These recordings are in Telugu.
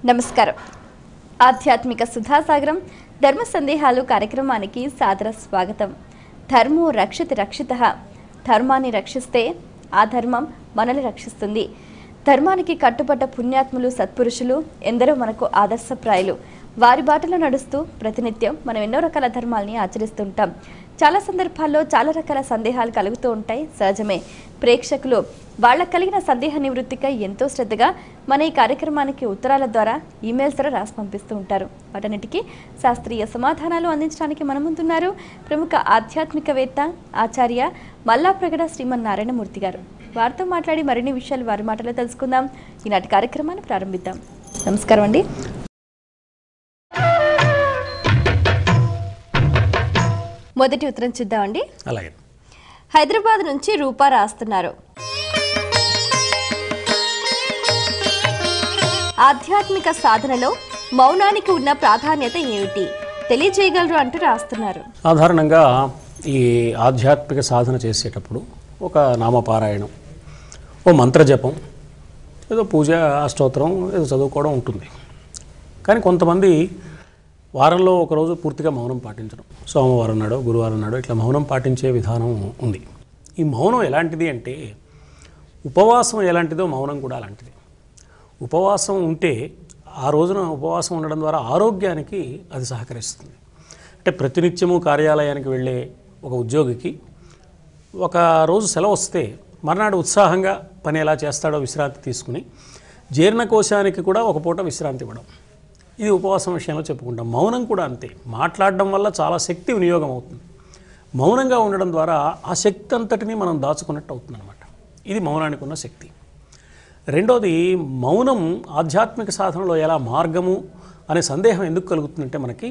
నమస్కారం. ఆధ్యాత్మిక సుధాసాగరం ధర్మ సందేహాలు కార్యక్రమానికి సాదర స్వాగతం. ధర్మో రక్షతి రక్షితః. ధర్మాన్ని రక్షిస్తే ఆ ధర్మం మనల్ని రక్షిస్తుంది. ధర్మానికి కట్టుబడ్డ పుణ్యాత్ములు, సత్పురుషులు ఎందరో మనకు ఆదర్శప్రాయులు. వారి బాటలో నడుస్తూ ప్రతినిత్యం మనం ఎన్నో రకాల ధర్మాల్ని ఆచరిస్తుంటాం. చాలా సందర్భాల్లో చాలా రకాల సందేహాలు కలుగుతూ ఉంటాయి, సహజమే. ప్రేక్షకులు వాళ్ళకు కలిగిన సందేహ నివృత్తికై ఎంతో శ్రద్ధగా మన ఈ కార్యక్రమానికి ఉత్తరాల ద్వారా, ఈమెయిల్స్ ద్వారా రాసి పంపిస్తూ ఉంటారు. వాటన్నిటికీ శాస్త్రీయ సమాధానాలు అందించడానికి మన ముందున్నారు ప్రముఖ ఆధ్యాత్మికవేత్త, ఆచార్య మల్లాప్రగడ శ్రీమన్నారాయణమూర్తి గారు. వారితో మాట్లాడి మరిన్ని విషయాలు వారి మాటలో తెలుసుకుందాం. ఈనాటి కార్యక్రమాన్ని ప్రారంభిద్దాం. నమస్కారం అండి. మొదటి ఉత్తరం చూద్దామండి. అలాగే. హైదరాబాద్ నుంచి రూపా రాస్తున్నారు. ఆధ్యాత్మిక సాధనలో మౌనానికి ఉన్న ప్రాధాన్యత ఏమిటి తెలియజేయగలరు అంటూ రాస్తున్నారు. సాధారణంగా ఈ ఆధ్యాత్మిక సాధన చేసేటప్పుడు ఒక నామపారాయణం, ఓ మంత్రజపం, ఏదో పూజ, అష్టోత్తరం ఏదో చదువుకోవడం ఉంటుంది. కానీ కొంతమంది వారంలో ఒకరోజు పూర్తిగా మౌనం పాటించడం, సోమవారం నాడో గురువారం నాడో ఇట్లా మౌనం పాటించే విధానం ఉంది. ఈ మౌనం ఎలాంటిది అంటే, ఉపవాసం ఎలాంటిదో మౌనం కూడా అలాంటిది. ఉపవాసం ఉంటే ఆ రోజున ఉపవాసం ఉండడం ద్వారా ఆరోగ్యానికి అది సహకరిస్తుంది. అంటే ప్రతినిత్యము కార్యాలయానికి వెళ్ళే ఒక ఉద్యోగికి ఒక రోజు సెలవు వస్తే మర్నాడు ఉత్సాహంగా పని ఎలా చేస్తాడో విశ్రాంతి తీసుకుని జీర్ణకోశానికి కూడా ఒక పూట విశ్రాంతి ఇవ్వడం, ఇది ఉపవాసం విషయంలో చెప్పుకుంటాం. మౌనం కూడా అంతే. మాట్లాడడం వల్ల చాలా శక్తి వినియోగం అవుతుంది. మౌనంగా ఉండడం ద్వారా ఆ శక్తి అంతటినీ మనం దాచుకున్నట్టు అవుతుంది అన్నమాట. ఇది మౌనానికి ఉన్న శక్తి. రెండోది, మౌనం ఆధ్యాత్మిక సాధనలో ఎలా మార్గము అనే సందేహం ఎందుకు కలుగుతుందంటే, మనకి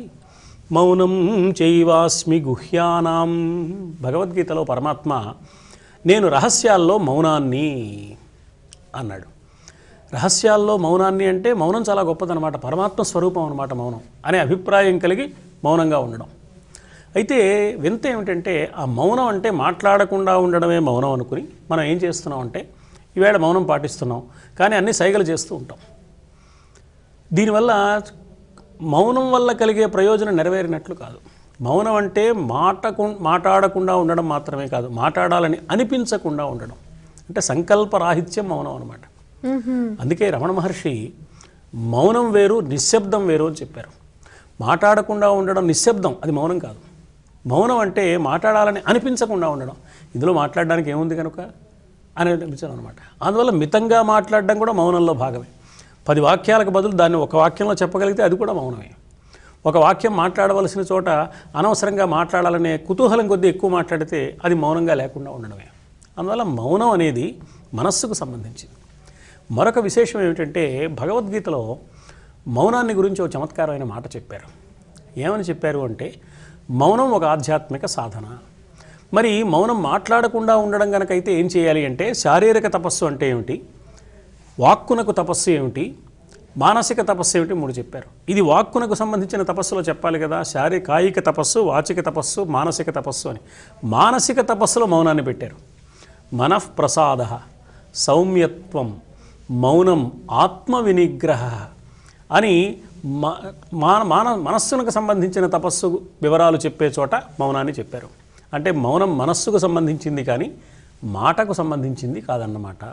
మౌనం చైవాస్మి గుహ్యానాం, భగవద్గీతలో పరమాత్మ నేను రహస్యాల్లో మౌనాన్ని అన్నాడు. రహస్యాల్లో మౌనాన్ని అంటే మౌనం చాలా గొప్పదనమాట, పరమాత్మ స్వరూపం అనమాట మౌనం అనే అభిప్రాయం కలిగి మౌనంగా ఉండడం. అయితే వింత ఏమిటంటే, ఆ మౌనం అంటే మాట్లాడకుండా ఉండడమే మౌనం అనుకుని మనం ఏం చేస్తున్నాం అంటే, ఈవేళ మౌనం పాటిస్తున్నాం కానీ అన్ని సైగలు చేస్తూ ఉంటాం. దీనివల్ల మౌనం వల్ల కలిగే ప్రయోజనం నెరవేరినట్లు కాదు. మౌనం అంటే మాట్లాడకుండా ఉండడం మాత్రమే కాదు, మాట్లాడాలని అనిపించకుండా ఉండడం, అంటే సంకల్పరాహిత్యం మౌనం అనమాట. అందుకే రమణ మహర్షి మౌనం వేరు, నిశ్శబ్దం వేరు అని చెప్పారు. మాట్లాడకుండా ఉండడం నిశ్శబ్దం, అది మౌనం కాదు. మౌనం అంటే మాట్లాడాలని అనిపించకుండా ఉండడం. ఇందులో మాట్లాడడానికి ఏముంది కనుక అని అనిపించడం అనమాట. అందువల్ల మితంగా మాట్లాడడం కూడా మౌనంలో భాగమే. 10 వాక్యాలకు బదులు దాన్ని ఒక వాక్యంలో చెప్పగలిగితే అది కూడా మౌనమే. ఒక వాక్యం మాట్లాడవలసిన చోట అనవసరంగా మాట్లాడాలనే కుతూహలం కొద్దీ ఎక్కువ మాట్లాడితే అది మౌనంగా లేకుండా ఉండడమే. అందువల్ల మౌనం అనేది మనస్సుకు సంబంధించింది. మరొక విశేషం ఏమిటంటే, భగవద్గీతలో మౌనాన్ని గురించి ఒక చమత్కారమైన మాట చెప్పారు. ఏమని చెప్పారు అంటే, మౌనం ఒక ఆధ్యాత్మిక సాధన. మరి మౌనం మాట్లాడకుండా ఉండడం కనుకైతే ఏం చేయాలి అంటే, శారీరక తపస్సు అంటే ఏమిటి, వాక్కునకు తపస్సు ఏమిటి, మానసిక తపస్సు ఏమిటి, 3 చెప్పారు. ఇది వాక్కునకు సంబంధించిన తపస్సులో చెప్పాలి కదా. కాయిక తపస్సు, వాచిక తపస్సు, మానసిక తపస్సు అని. మానసిక తపస్సులో మౌనాన్ని పెట్టారు. మనఃప్రసాద, సౌమ్యత్వం, మౌనం, ఆత్మ వినిగ్రహ అని మనస్సునకు సంబంధించిన తపస్సు వివరాలు చెప్పే చోట మౌనాన్ని చెప్పారు. అంటే మౌనం మనస్సుకు సంబంధించింది కానీ మాటకు సంబంధించింది కాదన్నమాట.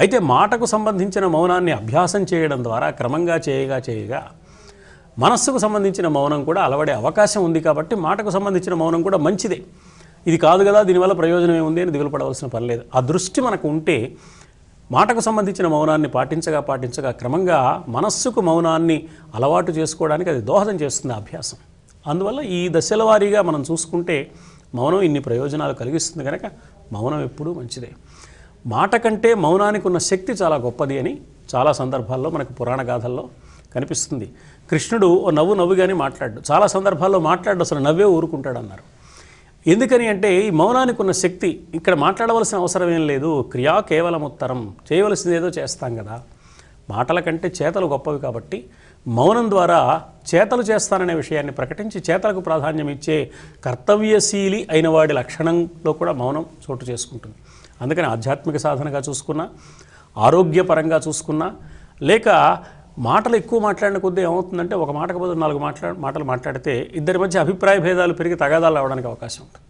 అయితే మాటకు సంబంధించిన మౌనాన్ని అభ్యాసం చేయడం ద్వారా క్రమంగా చేయగా మనస్సుకు సంబంధించిన మౌనం కూడా అలవడే అవకాశం ఉంది. కాబట్టి మాటకు సంబంధించిన మౌనం కూడా మంచిదే. ఇది కాదు కదా, దీనివల్ల ప్రయోజనం ఏముంది అని దిగులు పడవలసిన పని లేదు. ఆ దృష్టి మనకు ఉంటే మాటకు సంబంధించిన మౌనాన్ని పాటించగా క్రమంగా మనస్సుకు మౌనాన్ని అలవాటు చేసుకోవడానికి అది దోహదం చేస్తుంది అభ్యాసం. అందువల్ల ఈ దశల వారీగా మనం చూసుకుంటే మౌనం ఇన్ని ప్రయోజనాలు కలిగిస్తుంది కనుక మౌనం ఎప్పుడూ మంచిదే. మాట కంటే మౌనానికి ఉన్న శక్తి చాలా గొప్పది అని చాలా సందర్భాల్లో మనకు పురాణ గాథల్లో కనిపిస్తుంది. కృష్ణుడు ఓ నవ్వుగానే మాట్లాడు, చాలా సందర్భాల్లో మాట్లాడు, అసలు నవ్వే ఊరుకుంటాడు అన్నారు. ఎందుకని అంటే, ఈ మౌనానికి ఉన్న శక్తి, ఇక్కడ మాట్లాడవలసిన అవసరం ఏం లేదు, క్రియా కేవలం ఉత్తరం, చేయవలసింది ఏదో చేస్తాం కదా. మాటల కంటే చేతలు గొప్పవి కాబట్టి మౌనం ద్వారా చేతలు చేస్తాననే విషయాన్ని ప్రకటించి చేతలకు ప్రాధాన్యం ఇచ్చే కర్తవ్యశీలి అయిన వాడి లక్షణంలో కూడా మౌనం చోటు చేసుకుంటుంది. అందుకని ఆధ్యాత్మిక సాధనగా చూసుకున్నా, ఆరోగ్యపరంగా చూసుకున్నా, లేక మాటలు ఎక్కువ మాట్లాడిన కొద్దీ ఏమవుతుందంటే ఒక మాటకు బదులు 4 మాటలు మాట్లాడితే ఇద్దరి మధ్య అభిప్రాయ భేదాలు పెరిగి తగాదాలు అవడానికి అవకాశం ఉంటుంది.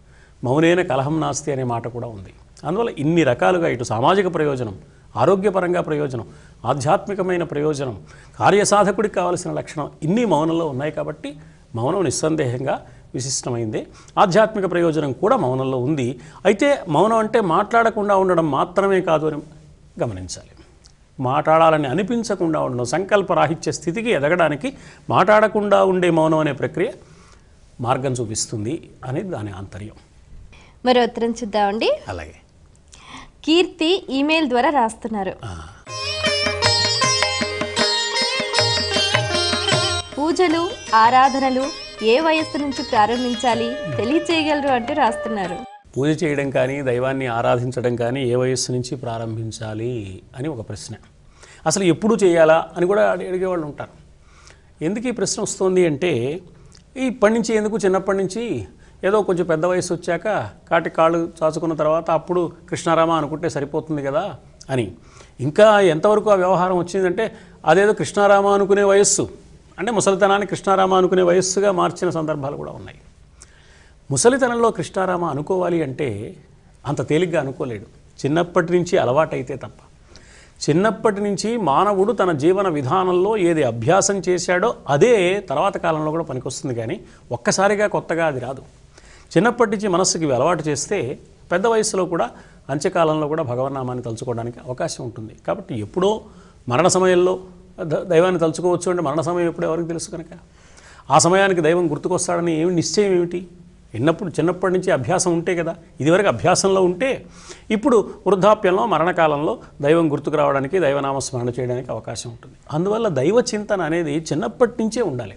మౌనేన కలహం నాస్తి అనే మాట కూడా ఉంది. అందువల్ల ఇన్ని రకాలుగా ఇటు సామాజిక ప్రయోజనం, ఆరోగ్యపరంగా ప్రయోజనం, ఆధ్యాత్మికమైన ప్రయోజనం, కార్యసాధకుడికి కావాల్సిన లక్షణం ఇన్ని మౌనంలో ఉన్నాయి. కాబట్టి మౌనం నిస్సందేహంగా విశిష్టమైందే. ఆధ్యాత్మిక ప్రయోజనం కూడా మౌనంలో ఉంది. అయితే మౌనం అంటే మాట్లాడకుండా ఉండడం మాత్రమే కాదు అని గమనించాలి. మాట్లాడాలని అనిపించకుండా ఉండడం, సంకల్పరాహిత్య స్థితికి ఎదగడానికి మాట్లాడకుండా ఉండే మౌనం అనే ప్రక్రియ మార్గం చూపిస్తుంది అనేది దాని ఆంతర్యం. మరో ఉత్తరం చూద్దామండి. అలాగే కీర్తి ఈమెయిల్ ద్వారా రాస్తున్నారు. పూజలు ఆరాధనలు ఏ వయస్సు నుంచి ప్రారంభించాలి తెలియచేయగలరు అంటూ రాస్తున్నారు. పూజ చేయడం కానీ దైవాన్ని ఆరాధించడం కానీ ఏ వయస్సు నుంచి ప్రారంభించాలి అని ఒక ప్రశ్న. అసలు ఎప్పుడు చేయాలా అని కూడా అడిగేవాళ్ళు ఉంటారు. ఎందుకు ఈ ప్రశ్న వస్తుంది అంటే ఇప్పటి నుంచి ఎందుకు, చిన్నప్పటి నుంచి ఏదో కొంచెం పెద్ద వయసు వచ్చాక కాళ్ళు చాచుకున్న తర్వాత అప్పుడు కృష్ణారామ అనుకుంటే సరిపోతుంది కదా అని. ఇంకా ఎంతవరకు ఆ వ్యవహారం వచ్చిందంటే అదేదో కృష్ణారామ అనుకునే వయస్సు అంటే ముసలితనాన్ని కృష్ణారామ అనుకునే వయస్సుగా మార్చిన సందర్భాలు కూడా ఉన్నాయి. ముసలితనంలో కృష్ణారామ అనుకోవాలి అంటే అంత తేలిగ్గా అనుకోలేడు, చిన్నప్పటి నుంచి అలవాటైతే తప్ప. చిన్నప్పటి నుంచి మానవుడు తన జీవన విధానంలో ఏది అభ్యాసం చేశాడో అదే తర్వాత కాలంలో కూడా పనికొస్తుంది, కానీ ఒక్కసారిగా కొత్తగా అది రాదు. చిన్నప్పటి నుంచి మనస్సుకి అలవాటు చేస్తే పెద్ద వయసులో కూడా అంత్యకాలంలో కూడా భగవన్నామాన్ని తలుచుకోవడానికి అవకాశం ఉంటుంది. కాబట్టి ఎప్పుడో మరణ సమయంలో దైవాన్ని తలుచుకోవచ్చు అంటే మరణ సమయం ఎప్పుడు ఎవరికి తెలుసు కనుక ఆ సమయానికి దైవం గుర్తుకొస్తాడని ఏమి నిశ్చయం ఏమిటి? చిన్నప్పటి నుంచి అభ్యాసం ఉంటే కదా. ఇదివరకు అభ్యాసంలో ఉంటే ఇప్పుడు వృద్ధాప్యంలో మరణకాలంలో దైవం గుర్తుకు రావడానికి, దైవనామస్మరణ చేయడానికి అవకాశం ఉంటుంది. అందువల్ల దైవ చింతన అనేది చిన్నప్పటి నుంచే ఉండాలి.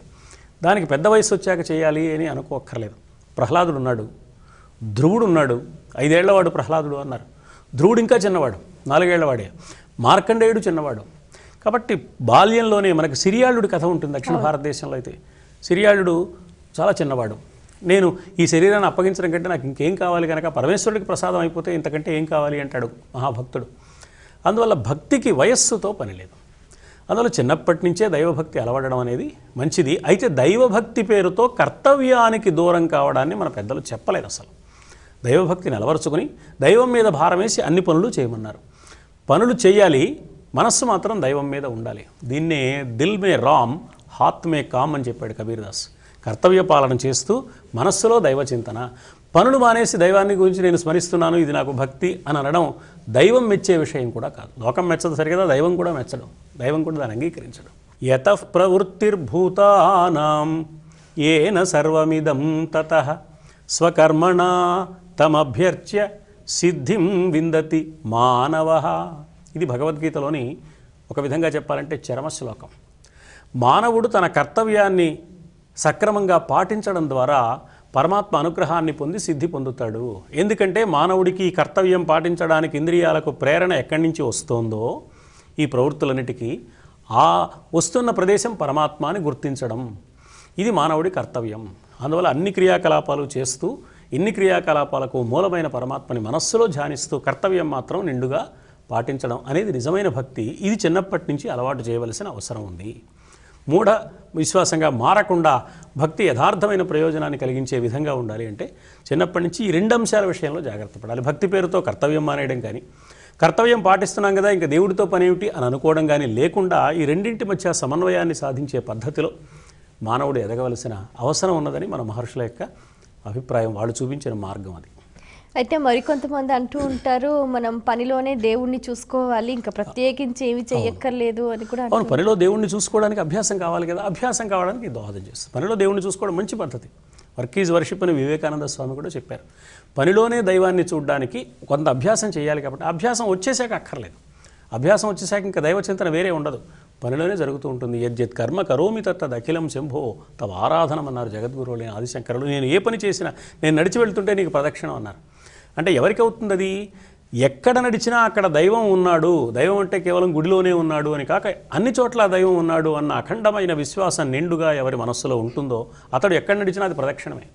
దానికి పెద్ద వయసు వచ్చాక చేయాలి అని అనుకోక్కర్లేదు. ప్రహ్లాదుడు ఉన్నాడు, ధ్రువుడు ఉన్నాడు. 5 ఏళ్లవాడు ప్రహ్లాదుడు అన్నారు. ధ్రువుడు ఇంకా చిన్నవాడు, 4 ఏళ్లవాడే. మార్కండేయుడు చిన్నవాడు. కాబట్టి బాల్యంలోనే మనకు సిరియాళుడి కథ ఉంటుంది దక్షిణ భారతదేశంలో. అయితే సిరియాళుడు చాలా చిన్నవాడు. నేను ఈ శరీరాన్ని అప్పగించడం కంటే నాకు ఇంకేం కావాలి కనుక పరమేశ్వరుడికి ప్రసాదం అయిపోతే ఇంతకంటే ఏం కావాలి అంటాడు మహాభక్తుడు. అందువల్ల భక్తికి వయస్సుతో పని లేదు. అందువల్ల చిన్నప్పటి నుంచే దైవభక్తి అలవడడం అనేది మంచిది. అయితే దైవభక్తి పేరుతో కర్తవ్యానికి దూరం కావడాన్ని మన పెద్దలు చెప్పలేదు. అసలు దైవభక్తిని అలవరుచుకొని దైవం మీద భారం వేసి అన్ని పనులు చేయమన్నారు. పనులు చేయాలి, మనస్సు మాత్రం దైవం మీద ఉండాలి. దీన్నే దిల్ మే రామ్ హాత్ మే కామ్ అని చెప్పాడు కబీర్దాస్. కర్తవ్య పాలన చేస్తూ మనస్సులో దైవ చింతన. పనులు మానేసి దైవాన్ని గురించి నేను స్మరిస్తున్నాను, ఇది నాకు భక్తి అని అనడం దైవం మెచ్చే విషయం కూడా కాదు. లోకం మెచ్చదు సరిగదా, దైవం కూడా మెచ్చడం, దైవం కూడా దాన్ని అంగీకరించడం. యతః ప్రవృత్తిర్భూతానాం ఏన సర్వమిదం తతః స్వకర్మణా తమభ్యర్చ్య సిద్ధిం విందతి మానవః. ఇది భగవద్గీతలోని ఒక విధంగా చెప్పాలంటే చరమ శ్లోకం. మానవుడు తన కర్తవ్యాన్ని సక్రమంగా పాటించడం ద్వారా పరమాత్మ అనుగ్రహాన్ని పొంది సిద్ధి పొందుతాడు. ఎందుకంటే మానవుడికి ఈ కర్తవ్యం పాటించడానికి ఇంద్రియాలకు ప్రేరణ ఎక్కడి నుంచి వస్తుందో ఈ ప్రవృత్తులన్నిటికీ ఆ వస్తున్న ప్రదేశం పరమాత్మ అని గుర్తించడం, ఇది మానవుడి కర్తవ్యం. అందువల్ల అన్ని క్రియాకలాపాలు చేస్తూ ఇన్ని క్రియాకలాపాలకు మూలమైన పరమాత్మని మనస్సులో ధ్యానిస్తూ కర్తవ్యం మాత్రం నిండుగా పాటించడం అనేది నిజమైన భక్తి. ఇది చిన్నప్పటి నుంచి అలవాటు చేయవలసిన అవసరం ఉంది. మూఢ విశ్వాసంగా మారకుండా భక్తి యథార్థమైన ప్రయోజనాన్ని కలిగించే విధంగా ఉండాలి అంటే చిన్నప్పటి నుంచి ఈ 2 అంశాల విషయంలో జాగ్రత్త పడాలి. భక్తి పేరుతో కర్తవ్యం మానేయడం కానీ, కర్తవ్యం పాటిస్తున్నాం కదా ఇంకా దేవుడితో పని ఏమిటి అని అనుకోవడం కానీ లేకుండా ఈ రెండింటి మధ్య సమన్వయాన్ని సాధించే పద్ధతిలో మానవుడు ఎదగవలసిన అవసరం ఉన్నదని మన మహర్షుల యొక్క అభిప్రాయం. వాళ్ళు చూపించిన మార్గం అది. అయితే మరికొంతమంది అంటూ ఉంటారు, మనం పనిలోనే దేవుణ్ణి చూసుకోవాలి, ఇంకా ప్రత్యేకించి ఏమి చెయ్యక్కర్లేదు అని కూడా. అవును, పనిలో దేవుణ్ణి చూసుకోవడానికి అభ్యాసం కావాలి కదా. అభ్యాసం కావడానికి దోహదం చేస్తుంది. పనిలో దేవుణ్ణి చూసుకోవడం మంచి పద్ధతి. వర్క్ ఈజ్ వర్షిప్ అని వివేకానంద స్వామి కూడా చెప్పారు. పనిలోనే దైవాన్ని చూడడానికి కొంత అభ్యాసం చేయాలి. కాబట్టి అభ్యాసం వచ్చేసాక అక్కర్లేదు. అభ్యాసం వచ్చేసాక ఇంకా దైవ చింతన వేరే ఉండదు, పనిలోనే జరుగుతూ ఉంటుంది. యజ్జత్ కర్మ కరోమి తత్తద్ అఖిలం శంభో తవ ఆరాధనం అన్నారు జగద్గురువులైన ఆదిశంకరులు. నేను ఏ పని చేసినా, నేను నడిచి వెళ్తుంటే నీకు ప్రదక్షిణం అన్నారు. అంటే ఎవరికి అవుతుంది అది? ఎక్కడ నడిచినా అక్కడ దైవం ఉన్నాడు, దైవం అంటే కేవలం గుడిలోనే ఉన్నాడు అని కాక అన్ని చోట్ల దైవం ఉన్నాడు అన్న అఖండమైన విశ్వాసం నిండుగా ఎవరి మనస్సులో ఉంటుందో అతడు ఎక్కడ నడిచినా అది ప్రదక్షిణమే.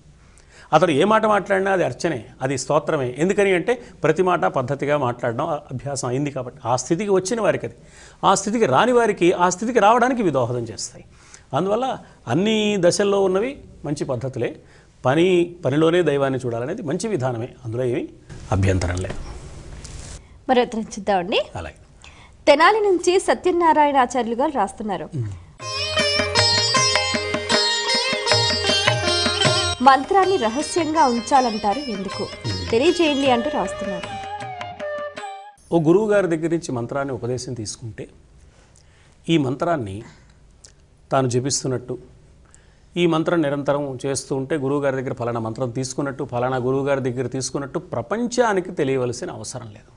అతడు ఏ మాట మాట్లాడినా అది అర్చనే, అది స్తోత్రమే. ఎందుకని అంటే ప్రతి మాట పద్ధతిగా మాట్లాడడం అభ్యాసం అయింది కాబట్టి. ఆ స్థితికి వచ్చిన వారికి అది, ఆ స్థితికి రాని వారికి ఆ స్థితికి రావడానికి ఇవి దోహదం చేస్తాయి. అందువల్ల అన్ని దశల్లో ఉన్నవి మంచి పద్ధతులే. పనిలోనే దైవాన్ని చూడాలనేది మంచి విధానమే, అందులో ఏమీ అభ్యంతరం లేదు. మరో ఉత్తరం చూద్దామండి. అలాగే తెనాలి నుంచి సత్యనారాయణ ఆచార్యులు గారు రాస్తున్నారు. మంత్రాన్ని రహస్యంగా ఉంచాలంటారు, ఎందుకు తెలియజేయండి అంటూ రాస్తున్నారు. ఓ గురువు గారి దగ్గర నుంచి మంత్రాన్ని ఉపదేశం తీసుకుంటే ఈ మంత్రాన్ని తాను జపిస్తున్నట్టు, ఈ మంత్రం నిరంతరం చేస్తూ ఉంటే గురువుగారి దగ్గర ఫలానా మంత్రం తీసుకున్నట్టు, ఫలానా గురువుగారి దగ్గర తీసుకున్నట్టు ప్రపంచానికి తెలియవలసిన అవసరం లేదు.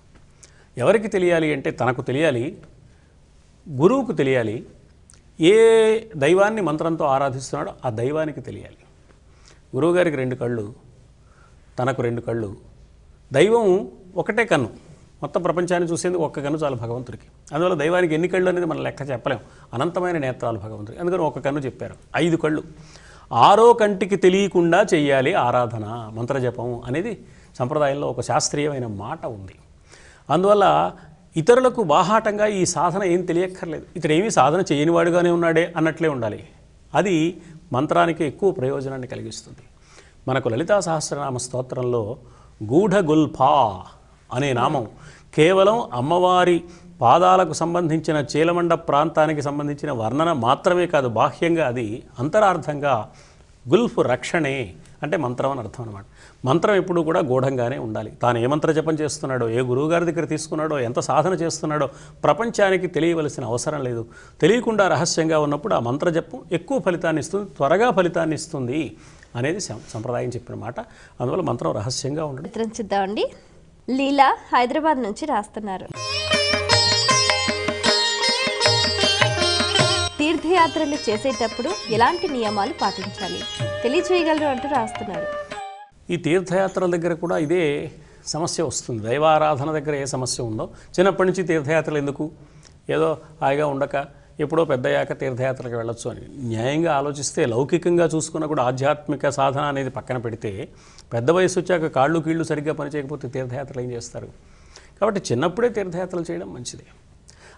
ఎవరికి తెలియాలి అంటే తనకు తెలియాలి, గురువుకు తెలియాలి. ఏ దైవాన్ని మంత్రంతో ఆరాధిస్తున్నాడో ఆ దైవానికి తెలియాలి. గురువుగారికి 2 కళ్ళు, తనకు 2 కళ్ళు. దైవం ఒకటే కన్ను, మొత్తం ప్రపంచాన్ని చూసేందుకు ఒక్క కన్ను చాలు భగవంతుడికి. అందువల్ల దైవానికి ఎన్ని కళ్ళు అనేది మనం లెక్క చెప్పలేం. అనంతమైన నేత్రాలు భగవంతుడికి, అందుకని ఒక కన్ను చెప్పారు. 5 కళ్ళు. 6వ కంటికి తెలియకుండా చెయ్యాలి ఆరాధన, మంత్రజపం అనేది సంప్రదాయంలో ఒక శాస్త్రీయమైన మాట ఉంది. అందువల్ల ఇతరులకు బాహాటంగా ఈ సాధన ఏం తెలియక్కర్లేదు. ఇతడేమీ సాధన చేయనివాడుగానే ఉన్నాడే అన్నట్లే ఉండాలి. అది మంత్రానికి ఎక్కువ ప్రయోజనాన్ని కలిగిస్తుంది. మనకు లలితా సహస్రనామ స్తోత్రంలో గూఢగుల్ఫా అనే నామం కేవలం అమ్మవారి పాదాలకు సంబంధించిన చీలమండ ప్రాంతానికి సంబంధించిన వర్ణన మాత్రమే కాదు, బాహ్యంగా అది అంతరార్థంగా గుల్ఫ్ రక్షణే అంటే మంత్రం అని అర్థం అనమాట. మంత్రం ఎప్పుడూ కూడా గూఢంగానే ఉండాలి. తాను ఏ మంత్ర జపం చేస్తున్నాడో, ఏ గురువుగారి దగ్గర తీసుకున్నాడో, ఎంత సాధన చేస్తున్నాడో ప్రపంచానికి తెలియవలసిన అవసరం లేదు. తెలియకుండా రహస్యంగా ఉన్నప్పుడు ఆ మంత్ర జపం ఎక్కువ ఫలితాన్ని ఇస్తుంది, త్వరగా ఫలితాన్ని ఇస్తుంది అనేది సంప్రదాయం చెప్పిన మాట. అందువల్ల మంత్రం రహస్యంగా ఉండదు. ఉత్తరం చూద్దామండి. లీలా హైదరాబాద్ నుంచి రాస్తున్నారు. తీర్థయాత్రలు చేసేటప్పుడు ఎలాంటి నియమాలు పాటించాలి తెలియజేయగలరు అంటూ రాస్తున్నారు. ఈ తీర్థయాత్రల దగ్గర కూడా ఇదే సమస్య వస్తుంది. దైవారాధన దగ్గర ఏ సమస్య ఉందో, చిన్నప్పటి నుంచి తీర్థయాత్రలు ఎందుకు, ఏదో హాయిగా ఉండక ఎప్పుడో పెద్దయ్యాక తీర్థయాత్రలకు వెళ్ళొచ్చు అని న్యాయంగా ఆలోచిస్తే, లౌకికంగా చూసుకున్నా కూడా ఆధ్యాత్మిక సాధన అనేది పక్కన పెడితే పెద్ద వయసు వచ్చాక కాళ్ళు కీళ్ళు సరిగ్గా పనిచేయకపోతే తీర్థయాత్రలు ఏం చేస్తారు? కాబట్టి చిన్నప్పుడే తీర్థయాత్రలు చేయడం మంచిదే.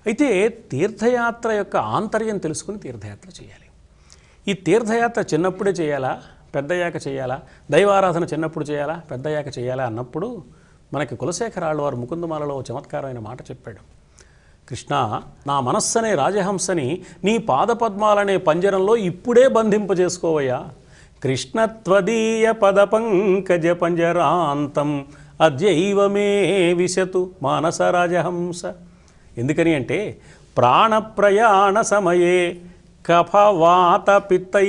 అయితే తీర్థయాత్ర యొక్క ఆంతర్యం తెలుసుకుని తీర్థయాత్ర చేయాలి. ఈ తీర్థయాత్ర చిన్నప్పుడే చేయాలా, పెద్దయ్యాక చేయాలా, దైవారాధన చిన్నప్పుడు చేయాలా, పెద్దయ్యాక చేయాలా అన్నప్పుడు మనకి కులశేఖర ఆళ్వారు ముకుందమాలలో చమత్కారమైన మాట చెప్పాడు. కృష్ణ, నా మనస్సనే రాజహంసని నీ పాదపద్మాలనే పంజరంలో ఇప్పుడే బంధింపజేసుకోవయ్యా. కృష్ణత్వదీయ పద పంకజ పంజరాంతం అద్యైవమే విశతు మానస రాజహంస. ఎందుకని అంటే ప్రాణప్రయాణ సమయే కఫవాత పిత్తై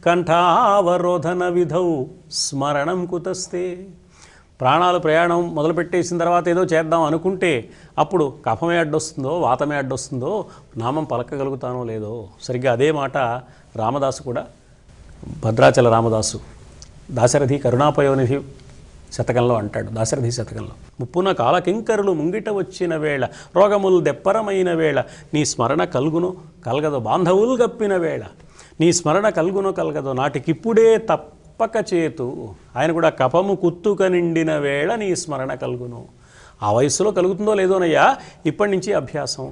కంఠావరోధన విధౌ స్మరణం కుతస్తే. ప్రాణాలు ప్రయాణం మొదలుపెట్టేసిన తర్వాత ఏదో చేద్దాం అనుకుంటే అప్పుడు కఫమే అడ్డొస్తుందో, వాతమే అడ్డొస్తుందో, నామం పలకగలుగుతానో లేదో. సరిగ్గా అదే మాట రామదాసు కూడా, భద్రాచల రామదాసు దాశరథి కరుణాపయోనిధి శతకంలో అంటాడు. దాశరథి శతకంలో, ముప్పున కాలకింకరులు ముంగిట వచ్చిన వేళ, రోగములు దెప్పరమైన వేళ, నీ స్మరణ కల్గును కలగదో, బాంధవులు గప్పిన వేళ, నీ స్మరణ కల్గును కలగదో, నాటికిప్పుడే తప్పక చేతు. ఆయన కూడా కపము కుత్తుక నిండిన వేళ నీ స్మరణ కలుగును. ఆ వయస్సులో కలుగుతుందో లేదోనయ్యా, ఇప్పటి నుంచి అభ్యాసం.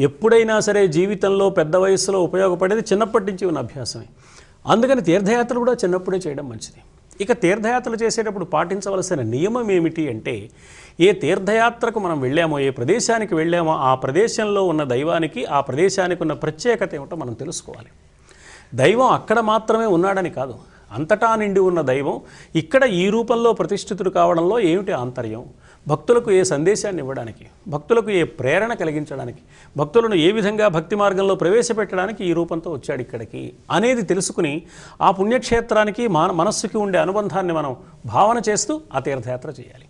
ఎప్పుడైనా సరే జీవితంలో పెద్ద వయస్సులో ఉపయోగపడేది చిన్నప్పటి నుంచి ఉన్న అభ్యాసమే. అందుకని తీర్థయాత్రలు కూడా చిన్నప్పుడే చేయడం మంచిది. ఇక తీర్థయాత్రలు చేసేటప్పుడు పాటించవలసిన నియమం ఏమిటి అంటే, ఏ తీర్థయాత్రకు మనం వెళ్ళామో, ఏ ప్రదేశానికి వెళ్ళామో ఆ ప్రదేశంలో ఉన్న దైవానికి, ఆ ప్రదేశానికి ఉన్న ప్రత్యేకత ఏమిటో మనం తెలుసుకోవాలి. దైవం అక్కడ మాత్రమే ఉన్నాడని కాదు, అంతటా నిండి ఉన్న దైవం ఇక్కడ ఈ రూపంలో ప్రతిష్ఠితుడు కావడంలో ఏమిటి ఆంతర్యం, భక్తులకు ఏ సందేశాన్ని ఇవ్వడానికి, భక్తులకు ఏ ప్రేరణ కలిగించడానికి, భక్తులను ఏ విధంగా భక్తి మార్గంలో ప్రవేశపెట్టడానికి ఈ రూపంతో వచ్చాడు ఇక్కడికి అనేది తెలుసుకుని ఆ పుణ్యక్షేత్రానికి మనస్సుకి ఉండే అనుబంధాన్ని మనం భావన చేస్తూ ఆ తీర్థయాత్ర చేయాలి.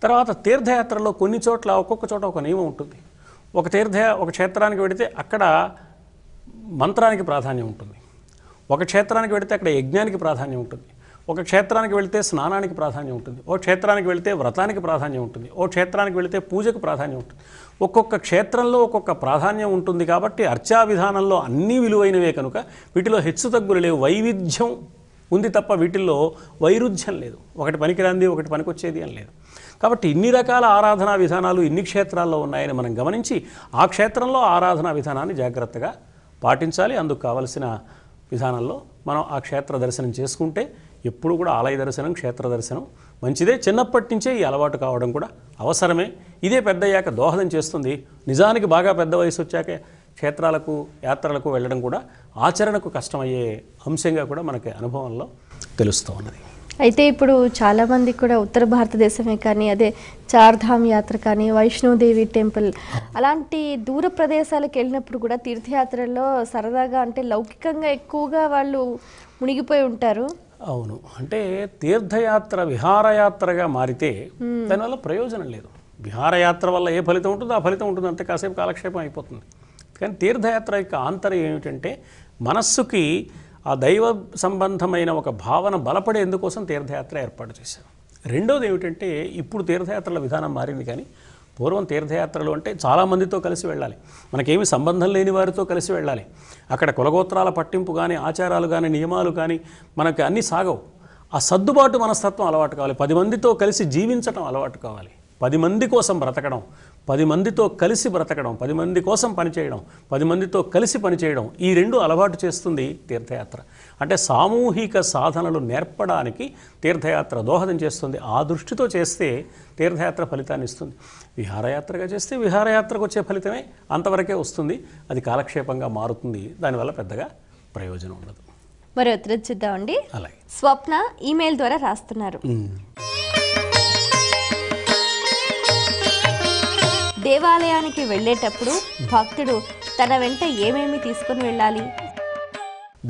తర్వాత తీర్థయాత్రలో కొన్ని చోట్ల ఒక్కొక్క చోట ఒక నియమం ఉంటుంది. ఒక క్షేత్రానికి వెడితే అక్కడ మంత్రానికి ప్రాధాన్యం ఉంటుంది, ఒక క్షేత్రానికి వెళితే అక్కడ యజ్ఞానికి ప్రాధాన్యం ఉంటుంది, ఒక క్షేత్రానికి వెళితే స్నానానికి ప్రాధాన్యం ఉంటుంది, ఓ క్షేత్రానికి వెళితే వ్రతానికి ప్రాధాన్యం ఉంటుంది, ఓ క్షేత్రానికి వెళితే పూజకు ప్రాధాన్యం ఉంటుంది. ఒక్కొక్క క్షేత్రంలో ఒక్కొక్క ప్రాధాన్యం ఉంటుంది. కాబట్టి అర్చా విధానంలో అన్నీ విలువైనవే కనుక వీటిలో హెచ్చుతగ్గులు లేవు. వైవిధ్యం ఉంది తప్ప వీటిల్లో వైరుధ్యం లేదు. ఒకటి పనికిరాంది ఒకటి పనికొచ్చేది అని లేదు. కాబట్టి ఇన్ని రకాల ఆరాధనా విధానాలు ఇన్ని క్షేత్రాల్లో ఉన్నాయని మనం గమనించి ఆ క్షేత్రంలో ఆరాధనా విధానాన్ని జాగ్రత్తగా పాటించాలి. అందుకు కావలసిన విధానంలో మనం ఆ క్షేత్ర దర్శనం చేసుకుంటే ఎప్పుడు కూడా ఆలయ దర్శనం, క్షేత్ర దర్శనం మంచిదే. చిన్నప్పటి నుంచే ఈ అలవాటు కావడం కూడా అవసరమే. ఇదే పెద్దయ్యాక దోహదం చేస్తుంది. నిజానికి బాగా పెద్ద వయసు వచ్చాక క్షేత్రాలకు, యాత్రలకు వెళ్ళడం కూడా ఆచరణకు కష్టమయ్యే అంశంగా కూడా మనకి అనుభవంలో తెలుస్తూ ఉన్నది. అయితే ఇప్పుడు చాలామంది కూడా ఉత్తర భారతదేశమే కానీ, అదే చార్ధామ్ యాత్ర కానీ, వైష్ణోదేవి టెంపుల్ అలాంటి దూర ప్రదేశాలకు వెళ్ళినప్పుడు కూడా తీర్థయాత్రల్లో సరదాగా అంటే లౌకికంగా ఎక్కువగా వాళ్ళు మునిగిపోయి ఉంటారు. అవును, అంటే తీర్థయాత్ర విహారయాత్రగా మారితే దానివల్ల ప్రయోజనం లేదు. విహారయాత్ర వల్ల ఏ ఫలితం ఉంటుందో ఆ ఫలితం ఉంటుంది, అంతే, కాసేపు కాలక్షేపం అయిపోతుంది. కానీ తీర్థయాత్ర యొక్క ఆంతర్యం ఏమిటంటే మనస్సుకి ఆ దైవ సంబంధమైన ఒక భావన బలపడేందుకోసం తీర్థయాత్ర ఏర్పాటు చేశారు. రెండోది ఏమిటంటే ఇప్పుడు తీర్థయాత్రల విధానం మారింది. కానీ పూర్వం తీర్థయాత్రలు అంటే చాలామందితో కలిసి వెళ్ళాలి, మనకేమి సంబంధం లేని వారితో కలిసి వెళ్ళాలి. అక్కడ కులగోత్రాల పట్టింపు కానీ, ఆచారాలు కానీ, నియమాలు కానీ మనకి అన్నీ సాగవు. ఆ సర్దుబాటు మనస్తత్వం అలవాటు కావాలి. 10 మందితో కలిసి జీవించడం అలవాటు కావాలి. 10 మంది కోసం బ్రతకడం, 10 మందితో కలిసి బ్రతకడం, 10 మంది కోసం పనిచేయడం, 10 మందితో కలిసి పనిచేయడం, ఈ రెండు అలవాటు చేస్తుంది తీర్థయాత్ర. అంటే సామూహిక సాధనలు నేర్పడానికి తీర్థయాత్ర దోహదం చేస్తుంది. ఆ దృష్టితో చేస్తే తీర్థయాత్ర ఫలితాన్ని ఇస్తుంది. విహారయాత్రగా చేస్తే విహారయాత్రకు వచ్చే ఫలితమే అంతవరకే వస్తుంది. అది కాలక్షేపంగా మారుతుంది. దానివల్ల పెద్దగా ప్రయోజనం ఉండదు. మరి ఉత్తరం చూద్దామండి. అలాగే స్వప్న ఈమెయిల్ ద్వారా రాస్తున్నారు. దేవాలయానికి వెళ్ళేటప్పుడు భక్తుడు తన వెంట ఏమేమి తీసుకుని వెళ్ళాలి?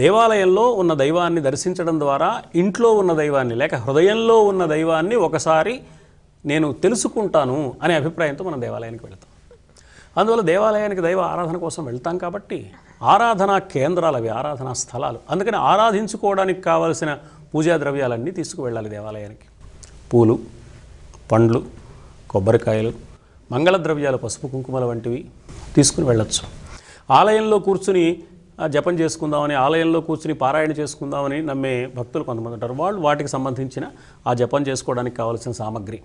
దేవాలయంలో ఉన్న దైవాన్ని దర్శించడం ద్వారా ఇంట్లో ఉన్న దైవాన్ని లేక హృదయంలో ఉన్న దైవాన్ని ఒకసారి నేను తెలుసుకుంటాను అనే అభిప్రాయంతో మనం దేవాలయానికి వెళ్తాం. అందువల్ల దేవాలయానికి దైవ ఆరాధన కోసం వెళ్తాం కాబట్టి ఆరాధనా కేంద్రాలు అవి, ఆరాధనా స్థలాలు. అందుకని ఆరాధించుకోవడానికి కావలసిన పూజా ద్రవ్యాలన్నీ తీసుకువెళ్ళాలి దేవాలయానికి. పూలు, పండ్లు, కొబ్బరికాయలు, మంగళ ద్రవ్యాలు, పసుపు కుంకుమల వంటివి తీసుకుని వెళ్ళొచ్చు. ఆలయంలో కూర్చుని జపం చేసుకుందామని, ఆలయంలో కూర్చుని పారాయణ చేసుకుందామని నమ్మే భక్తులు కొంతమంది ఉంటారు. వాళ్ళు వాటికి సంబంధించిన ఆ జపం చేసుకోవడానికి కావాల్సిన సామగ్రి,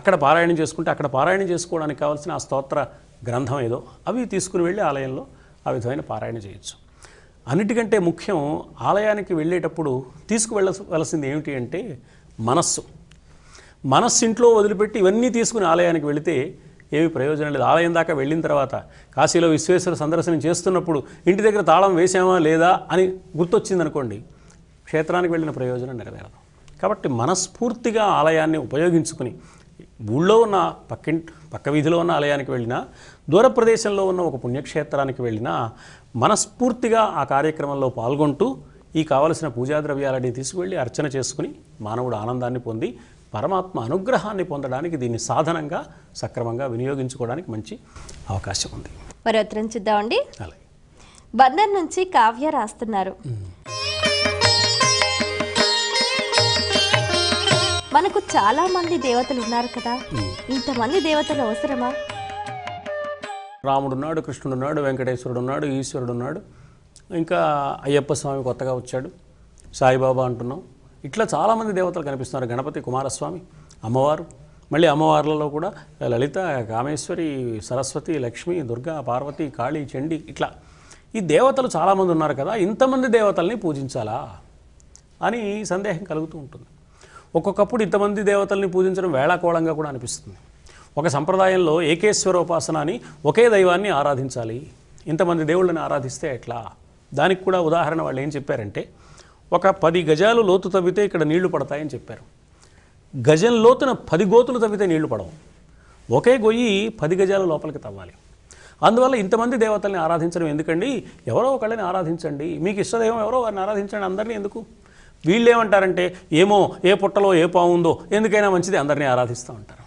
అక్కడ పారాయణం చేసుకుంటే అక్కడ పారాయణ చేసుకోవడానికి కావాల్సిన ఆ స్తోత్ర గ్రంథం ఏదో అవి తీసుకుని వెళ్ళి ఆలయంలో ఆ విధమైన పారాయణ చేయొచ్చు. అన్నిటికంటే ముఖ్యం ఆలయానికి వెళ్ళేటప్పుడు తీసుకువెళ్ళవలసింది ఏమిటి అంటే మనస్సు. ఇంట్లో వదిలిపెట్టి ఇవన్నీ తీసుకుని ఆలయానికి వెళితే ఏమీ ప్రయోజనం లేదు. ఆలయం దాకా వెళ్ళిన తర్వాత కాశీలో విశ్వేశ్వర సందర్శనం చేస్తున్నప్పుడు ఇంటి దగ్గర తాళం వేసామా లేదా అని గుర్తొచ్చిందనుకోండి, క్షేత్రానికి వెళ్ళిన ప్రయోజనం నెరవేరదు. కాబట్టి మనస్ఫూర్తిగా ఆలయాన్ని ఉపయోగించుకుని ఊళ్ళో ఉన్న పక్క వీధిలో ఉన్న ఆలయానికి వెళ్ళినా, దూర ప్రదేశంలో ఉన్న ఒక పుణ్యక్షేత్రానికి వెళ్ళినా మనస్ఫూర్తిగా ఆ కార్యక్రమంలో పాల్గొంటూ ఈ కావలసిన పూజా ద్రవ్యాలని తీసుకువెళ్ళి అర్చన చేసుకుని మానవుడు ఆనందాన్ని పొంది పరమాత్మ అనుగ్రహాన్ని పొందడానికి దీన్ని సాధనంగా సక్రమంగా వినియోగించుకోవడానికి మంచి అవకాశం ఉంది. మరి ఉత్తరం చూద్దామండి. అలాగే బందర్ నుంచి కావ్య రాస్తున్నారు. మనకు చాలా మంది దేవతలు ఉన్నారు కదా, ఇంతమంది దేవతలు అవసరమా? రాముడున్నాడు, కృష్ణుడున్నాడు, వెంకటేశ్వరుడు ఉన్నాడు, ఈశ్వరుడు ఉన్నాడు, ఇంకా అయ్యప్ప స్వామి కొత్తగా వచ్చాడు, సాయిబాబా అంటున్నాం. ఇట్లా చాలామంది దేవతలు కనిపిస్తున్నారు. గణపతి, కుమారస్వామి, అమ్మవారు, మళ్ళీ అమ్మవార్లలో కూడా లలిత, కామేశ్వరి, సరస్వతి, లక్ష్మి, దుర్గా, పార్వతి, కాళీ, చండి, ఇట్లా ఈ దేవతలు చాలామంది ఉన్నారు కదా, ఇంతమంది దేవతల్ని పూజించాలా అని సందేహం కలుగుతూ ఉంటుంది. ఒక్కొక్కప్పుడు ఇంతమంది దేవతల్ని పూజించడం వేళాకోళంగా కూడా అనిపిస్తుంది. ఒక సంప్రదాయంలో ఏకేశ్వరోపాసన అని ఒకే దైవాన్ని ఆరాధించాలి, ఇంతమంది దేవుళ్ళని ఆరాధిస్తే ఎట్లా? దానికి కూడా ఉదాహరణ వాళ్ళు ఏం చెప్పారంటే, ఒక 10 గజాలు లోతు తవ్వితే ఇక్కడ నీళ్లు పడతాయని చెప్పారు. గజం లోతున 10 గోతులు తవ్వితే నీళ్లు పడవు. ఒకే గొయ్యి 10 గజాల లోపలికి తవ్వాలి. అందువల్ల ఇంతమంది దేవతల్ని ఆరాధించడం ఎందుకండి? ఎవరో ఒకళ్ళని ఆరాధించండి, మీకు ఇష్టదైవం ఎవరో వారిని ఆరాధించండి, అందరినీ ఎందుకు? వీళ్ళు ఏమంటారంటే, ఏమో ఏ పుట్టలో ఏ పాము ఉందో, ఎందుకైనా మంచిది అందరినీ ఆరాధిస్తూ ఉంటారు.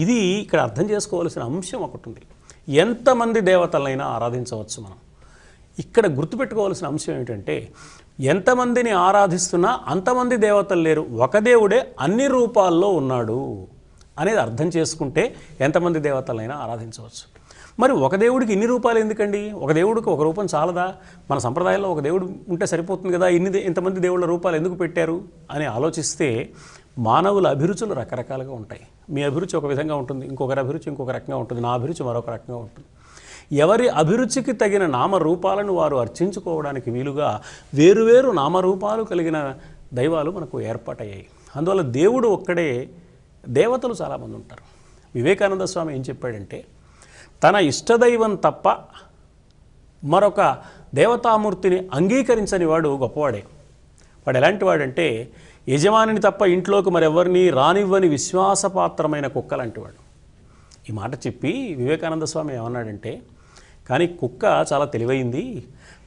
ఇది ఇక్కడ అర్థం చేసుకోవాల్సిన అంశం ఒకటి ఉంది. ఎంతమంది దేవతలైనా ఆరాధించవచ్చు మనం. ఇక్కడ గుర్తుపెట్టుకోవాల్సిన అంశం ఏమిటంటే, ఎంతమందిని ఆరాధిస్తున్నా అంతమంది దేవతలు లేరు, ఒక దేవుడే అన్ని రూపాల్లో ఉన్నాడు అనేది అర్థం చేసుకుంటే ఎంతమంది దేవతలైనా ఆరాధించవచ్చు. మరి ఒక దేవుడికి ఇన్ని రూపాలు ఎందుకండి? ఒక దేవుడికి ఒక రూపం చాలదా? మన సంప్రదాయంలో ఒక దేవుడు ఉంటే సరిపోతుంది కదా, ఇంతమంది దేవుళ్ళ రూపాలు ఎందుకు పెట్టారు అని ఆలోచిస్తే మానవుల అభిరుచులు రకరకాలుగా ఉంటాయి. మీ అభిరుచి ఒక విధంగా ఉంటుంది, ఇంకొకరి అభిరుచి ఇంకొక రకంగా ఉంటుంది, నా అభిరుచి మరొక రకంగా ఉంటుంది. ఎవరి అభిరుచికి తగిన నామరూపాలను వారు అర్చించుకోవడానికి వీలుగా వేరువేరు నామరూపాలు కలిగిన దైవాలు మనకు ఏర్పాటయ్యాయి. అందువల్ల దేవుడు ఒక్కడే, దేవతలు చాలామంది ఉంటారు. వివేకానంద స్వామి ఏం చెప్పాడంటే, తన ఇష్టదైవం తప్ప మరొక దేవతామూర్తిని అంగీకరించని వాడు గొప్పవాడే. వాడు ఎలాంటి వాడంటే, యజమానిని తప్ప ఇంట్లోకి మరెవరిని రానివ్వని విశ్వాసపాత్రమైన కుక్క లాంటివాడు. ఈ మాట చెప్పి వివేకానంద స్వామి ఏమన్నాడంటే, కానీ కుక్క చాలా తెలివైంది,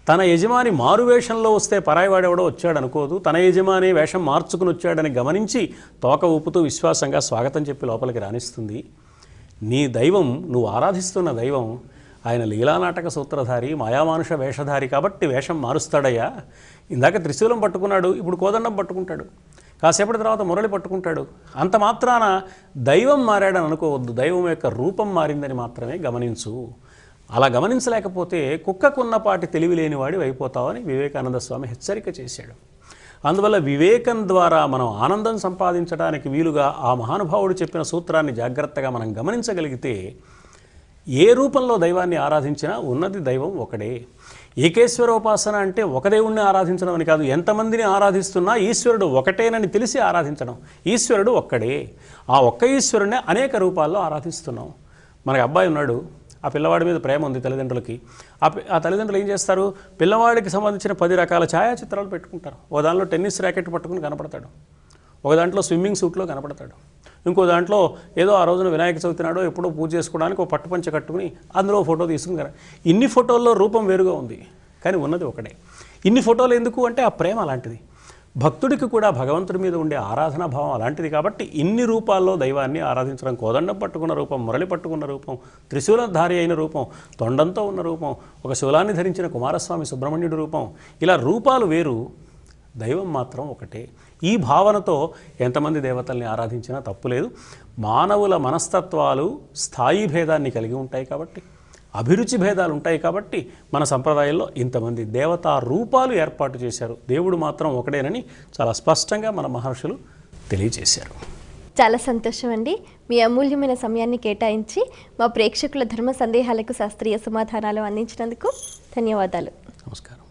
తన యజమాని మారువేషంలో వస్తే పరాయివాడెవడో వచ్చాడు అనుకోదు, తన యజమాని వేషం మార్చుకుని వచ్చాడని గమనించి తోక ఊపుతూ విశ్వాసంగా స్వాగతం చెప్పి లోపలికి రాణిస్తుంది. నీ దైవం, నువ్వు ఆరాధిస్తున్న దైవం, ఆయన లీలానాటక సూత్రధారి, మాయామానుష వేషధారి కాబట్టి వేషం మారుస్తాడయ్యా. ఇందాక త్రిశూలం పట్టుకున్నాడు, ఇప్పుడు కోదండం పట్టుకుంటాడు, కాసేపటి తర్వాత మురళి పట్టుకుంటాడు. అంత మాత్రాన దైవం మారాడని అనుకోవద్దు, దైవం యొక్క రూపం మారిందని మాత్రమే గమనించు. అలా గమనించలేకపోతే కుక్కకున్నపాటి తెలివి లేనివాడి అయిపోతావని వివేకానంద స్వామి హెచ్చరిక చేశాడు. అందువల్ల వివేకం ద్వారా మనం ఆనందం సంపాదించడానికి వీలుగా ఆ మహానుభావుడు చెప్పిన సూత్రాన్ని జాగ్రత్తగా మనం గమనించగలిగితే ఏ రూపంలో దైవాన్ని ఆరాధించినా ఉన్నది దైవం ఒకడే. ఏకేశ్వరోపాసన అంటే ఒక దేవుణ్ణి ఆరాధించడం అని కాదు, ఎంతమందిని ఆరాధిస్తున్నా ఈశ్వరుడు ఒకటేనని తెలిసి ఆరాధించడం. ఈశ్వరుడు ఒక్కడే, ఆ ఒక్క ఈశ్వరుడినే అనేక రూపాల్లో ఆరాధిస్తున్నాం. మనకి అబ్బాయి ఉన్నాడు, ఆ పిల్లవాడి మీద ప్రేమ ఉంది తల్లిదండ్రులకి. ఆ తల్లిదండ్రులు ఏం చేస్తారు, పిల్లవాడికి సంబంధించిన 10 రకాల ఛాయాచిత్రాలు పెట్టుకుంటారు. ఒక దాంట్లో టెన్నిస్ ర్యాకెట్ పట్టుకుని కనపడతాడు, ఒక దాంట్లో స్విమ్మింగ్ సూట్లో కనపడతాడు, ఇంకో దాంట్లో ఏదో ఆ రోజున వినాయక చవితి నాడో ఎప్పుడో పూజ చేసుకోవడానికి ఒక పట్టుపంచ కట్టుకుని అందులో ఫోటో తీసుకుని. ఇన్ని ఫోటోల్లో రూపం వేరుగా ఉంది, కానీ ఉన్నది ఒకటే. ఇన్ని ఫోటోలు ఎందుకు అంటే ఆ ప్రేమ అలాంటిది. భక్తుడికి కూడా భగవంతుడి మీద ఉండే ఆరాధనా భావం అలాంటిది. కాబట్టి ఇన్ని రూపాల్లో దైవాన్ని ఆరాధించడం, కోదండం పట్టుకున్న రూపం, మురళి పట్టుకున్న రూపం, త్రిశూలధారి అయిన రూపం, తొండంతో ఉన్న రూపం, ఒక శూలాన్ని ధరించిన కుమారస్వామి సుబ్రహ్మణ్యుడి రూపం, ఇలా రూపాలు వేరు, దైవం మాత్రం ఒకటే. ఈ భావనతో ఎంతమంది దేవతల్ని ఆరాధించినా తప్పులేదు. మానవుల మనస్తత్వాలు స్థాయి భేదాన్ని కలిగి ఉంటాయి కాబట్టి, అభిరుచి భేదాలు ఉంటాయి కాబట్టి మన సంప్రదాయంలో ఇంతమంది దేవతా రూపాలు ఏర్పాటు చేశారు. దేవుడు మాత్రం ఒకడేనని చాలా స్పష్టంగా మన మహర్షులు తెలియజేశారు. చాలా సంతోషం అండి, మీ అమూల్యమైన సమయాన్ని కేటాయించి మా ప్రేక్షకుల ధర్మ సందేహాలకు శాస్త్రీయ సమాధానాలు అందించినందుకు ధన్యవాదాలు. నమస్కారం.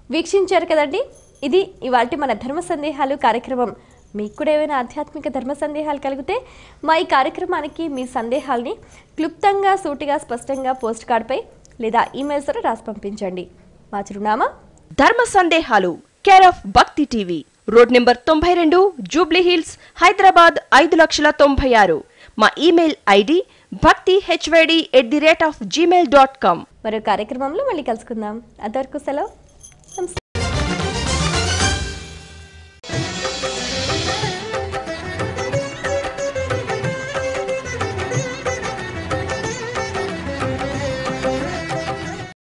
వీక్షించారు కదండి, ఇది ఇవాల్టి మన ధర్మ సందేహాలు కార్యక్రమం. మీకు కూడా ఏమైనా ఆధ్యాత్మిక ధర్మ సందేహాలు కలిగితే మా ఈ కార్యక్రమానికి మీ సందేహాల్ని క్లుప్తంగా, సూటిగా, స్పష్టంగా పోస్ట్ కార్డ్పై లేదా ఈమెయిల్స్ ద్వారా రాసి పంపించండి. మా చిరునామా ధర్మ సందేహాలు, కేర్ ఆఫ్ భక్తి TV, road number 92, Jubilee hills, Hyderabad 5,96,000. మా ఈమెయిల్ ఐడి bhaktihyd@gmail.com. మరో కార్యక్రమంలో మళ్ళీ కలుసుకుందాం. అంతవరకు సెలవు.